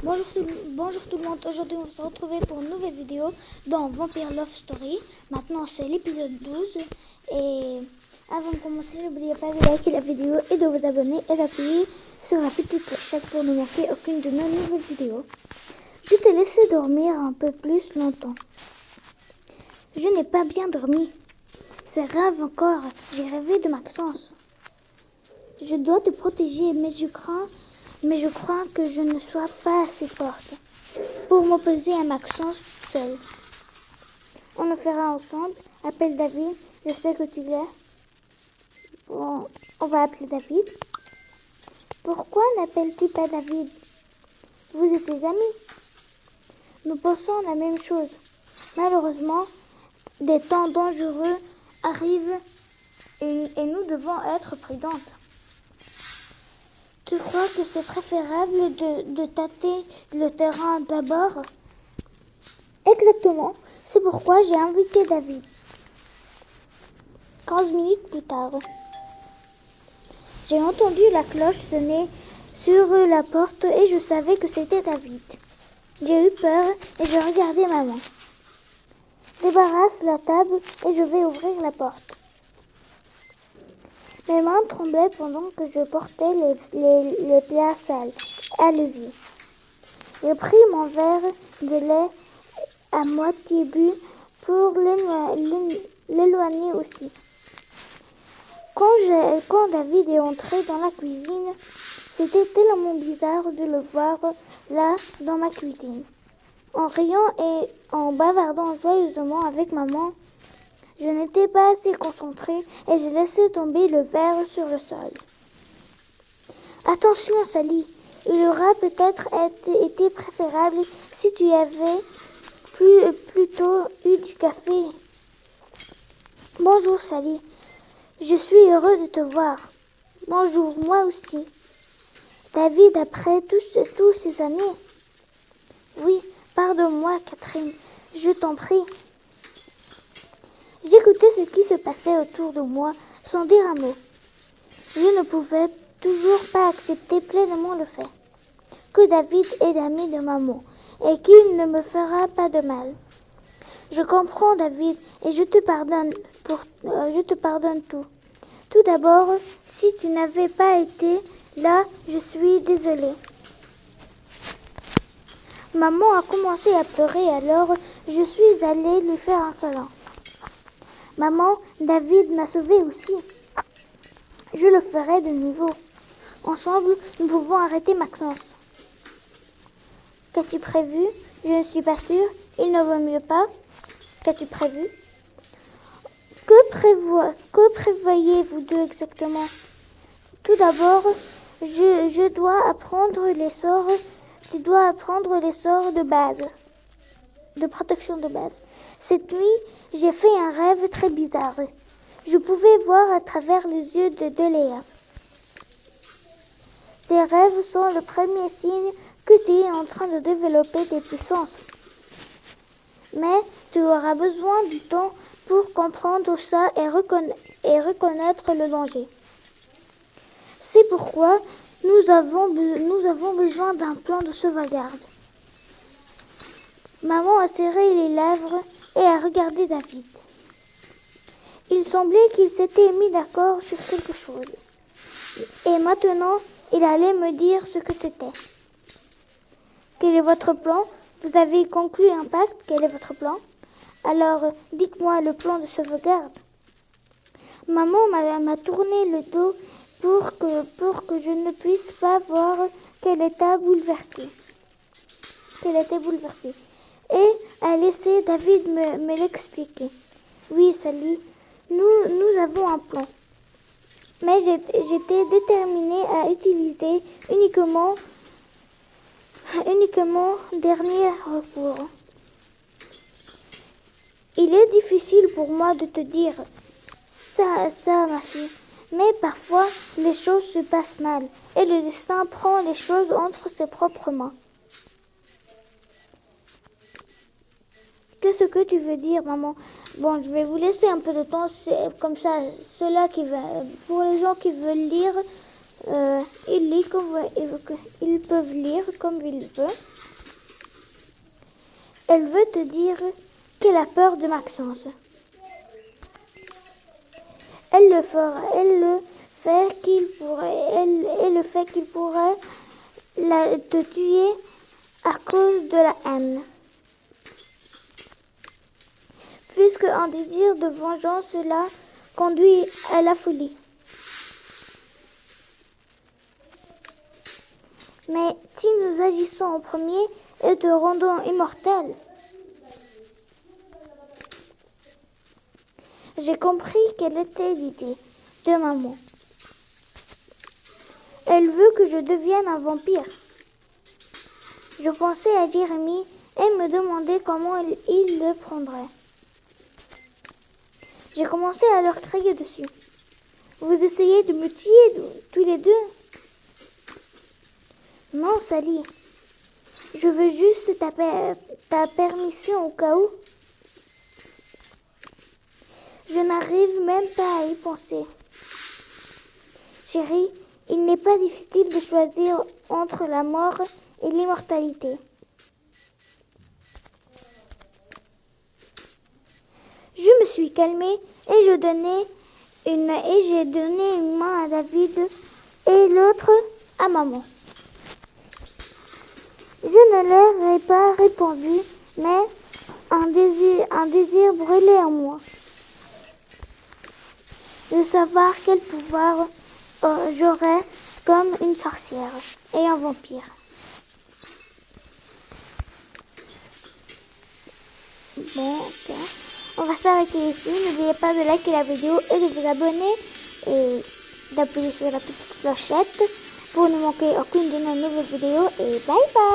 Bonjour tout le monde, aujourd'hui on va se retrouver pour une nouvelle vidéo dans Vampire Love Story. Maintenant c'est l'épisode 12 et avant de commencer n'oubliez pas de liker la vidéo et de vous abonner et d'appuyer sur la petite clochette pour ne manquer aucune de nos nouvelles vidéos. Je t'ai laissé dormir un peu plus longtemps. Je n'ai pas bien dormi. C'est grave encore, j'ai rêvé de Maxence. Je dois te protéger mais je crois que je ne sois pas assez forte pour m'opposer à Maxence seul. On le fera ensemble. Appelle David, je sais que tu l'es. Bon, on va appeler David. Pourquoi n'appelles-tu pas David? Vous êtes des amis. Nous pensons la même chose. Malheureusement, des temps dangereux arrivent et nous devons être prudentes. Tu crois que c'est préférable de tâter le terrain d'abord? Exactement. C'est pourquoi j'ai invité David. 15 minutes plus tard. J'ai entendu la cloche sonner sur la porte et je savais que c'était David. J'ai eu peur et j'ai regardé maman. Débarrasse la table et je vais ouvrir la porte. Mes mains tremblaient pendant que je portais les plats sales à l'évier. J'ai pris mon verre de lait à moitié bu pour l'éloigner aussi. Quand David est entré dans la cuisine, c'était tellement bizarre de le voir là dans ma cuisine. En riant et en bavardant joyeusement avec maman, je n'étais pas assez concentrée et j'ai laissé tomber le verre sur le sol. Attention, Sally, il aurait peut-être été préférable si tu avais plutôt eu du café. Bonjour, Sally. Je suis heureux de te voir. Bonjour, moi aussi. David, après tous ces années. Oui, pardonne-moi, Catherine, je t'en prie. J'écoutais ce qui se passait autour de moi sans dire un mot. Je ne pouvais toujours pas accepter pleinement le fait que David est l'ami de maman et qu'il ne me fera pas de mal. Je comprends, David, et je te pardonne tout. Tout d'abord, si tu n'avais pas été là, je suis désolée. Maman a commencé à pleurer, alors je suis allée lui faire un câlin. Maman, David m'a sauvée aussi. Je le ferai de nouveau. Ensemble, nous pouvons arrêter Maxence. Qu'as-tu prévu? Je ne suis pas sûre. Il ne vaut mieux pas. Qu'as-tu prévu? Que prévoyez-vous deux exactement? Tout d'abord, je dois apprendre les sorts. Tu dois apprendre les sorts de base, de protection de base. Cette nuit, j'ai fait un rêve très bizarre. Je pouvais voir à travers les yeux de Léa. Tes rêves sont le premier signe que tu es en train de développer des puissances. Mais tu auras besoin du temps pour comprendre ça et reconnaître le danger. C'est pourquoi nous avons besoin d'un plan de sauvegarde. Maman a serré les lèvres et a regardé David. Il semblait qu'ils s'étaient mis d'accord sur quelque chose. Et maintenant, il allait me dire ce que c'était. Quel est votre plan? Vous avez conclu un pacte. Quel est votre plan? Alors, dites-moi le plan de sauvegarde. Maman m'a tourné le dos pour que je ne puisse pas voir qu'elle était bouleversée. Et a laissé David me l'expliquer. Oui, Sally, nous avons un plan. Mais j'étais déterminée à utiliser uniquement dernier recours. Il est difficile pour moi de te dire ça, ma fille. Mais parfois, les choses se passent mal et le destin prend les choses entre ses propres mains. Qu'est-ce que tu veux dire, maman? Bon, je vais vous laisser un peu de temps, c'est comme ça, pour les gens qui veulent lire, ils peuvent lire comme ils veulent. Elle veut te dire qu'elle a peur de Maxence. Elle le fait qu'il pourrait te tuer à cause de la haine. Puisque un désir de vengeance la conduit à la folie. Mais si nous agissons en premier et te rendons immortel, j'ai compris quelle était l'idée de maman. Elle veut que je devienne un vampire. Je pensais à Jérémie et me demandais comment il le prendrait. J'ai commencé à leur crier dessus. Vous essayez de me tuer tous les deux? Non, Sally. Je veux juste ta permission au cas où. Je n'arrive même pas à y penser. Chérie, il n'est pas difficile de choisir entre la mort et l'immortalité. Je me suis calmée et j'ai donné une main à David et l'autre à maman. Je ne leur ai pas répondu, mais un désir brûlait en moi. De savoir quel pouvoir j'aurais comme une sorcière et un vampire. Bon, ok. On va s'arrêter ici. N'oubliez pas de liker la vidéo et de vous abonner et d'appuyer sur la petite clochette pour ne manquer aucune de nos nouvelles vidéos. Et bye bye!